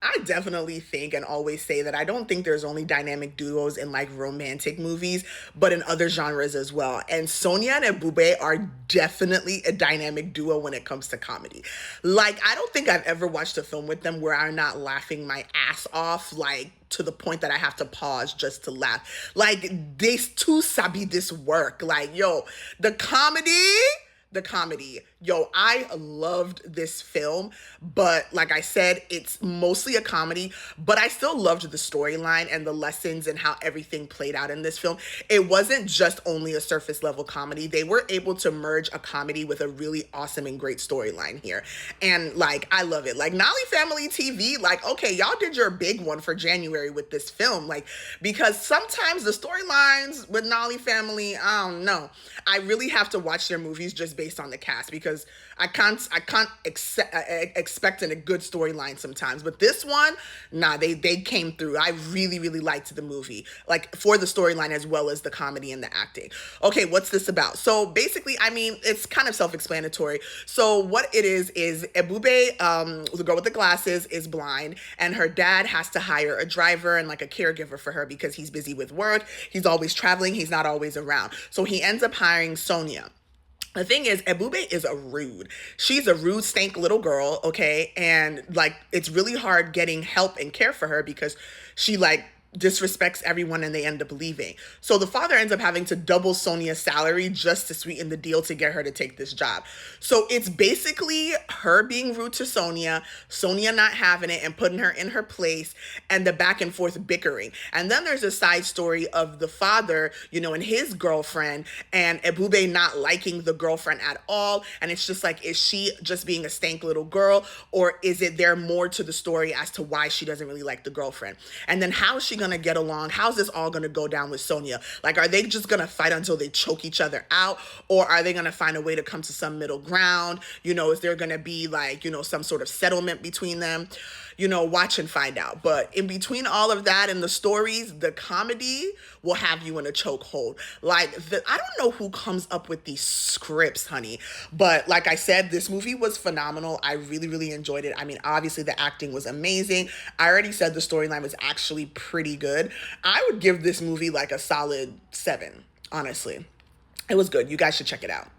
I definitely think and always say that I don't think there's only dynamic duos in like romantic movies, but in other genres as well. And Sonia and EBUBE are definitely a dynamic duo when it comes to comedy. Like, I don't think I've ever watched a film with them where I'm not laughing my ass off, like to the point that I have to pause just to laugh. Like, they too sabi this work. Like, yo, the comedy the comedy. Yo, I loved this film, but like I said, it's mostly a comedy, but I still loved the storyline and the lessons and how everything played out in this film. It wasn't just only a surface level comedy. They were able to merge a comedy with a really awesome and great storyline here. And like, I love it. Like, Nolly Family TV, like, okay, y'all did your big one for January with this film. Like, because sometimes the storylines with Nolly Family, I don't know. I really have to watch their movies just based on the cast because I can't expect a good storyline sometimes. But this one, nah, they came through. I really liked the movie, like for the storyline as well as the comedy and the acting. Okay, what's this about? So basically, I mean, it's kind of self-explanatory. So what it is Ebube, the girl with the glasses, is blind, and her dad has to hire a driver and like a caregiver for her because he's busy with work. He's always traveling. He's not always around. So he ends up hiring Sonia. The thing is, Ebube is a rude. She's a rude, stank little girl, okay? And like, it's really hard getting help and care for her because she like disrespects everyone and they end up leaving. So the father ends up having to double Sonia's salary just to sweeten the deal to get her to take this job. So it's basically her being rude to Sonia, Sonia not having it and putting her in her place, and the back and forth bickering. And then there's a side story of the father, you know, and his girlfriend, and Ebube not liking the girlfriend at all. And it's just like, is she just being a stank little girl, or is it there more to the story as to why she doesn't really like the girlfriend? And then how is she gonna get along? How's this all gonna go down with Sonia? Like, are they just gonna fight until they choke each other out, or are they gonna find a way to come to some middle ground? You know, is there gonna be like, you know, some sort of settlement between them? You know, watch and find out. But in between all of that and the stories, the comedy will have you in a chokehold. Like, I don't know who comes up with these scripts, honey. But like I said, this movie was phenomenal. I really enjoyed it. I mean, obviously the acting was amazing. I already said the storyline was actually pretty good. I would give this movie like a solid 7, honestly. It was good. You guys should check it out.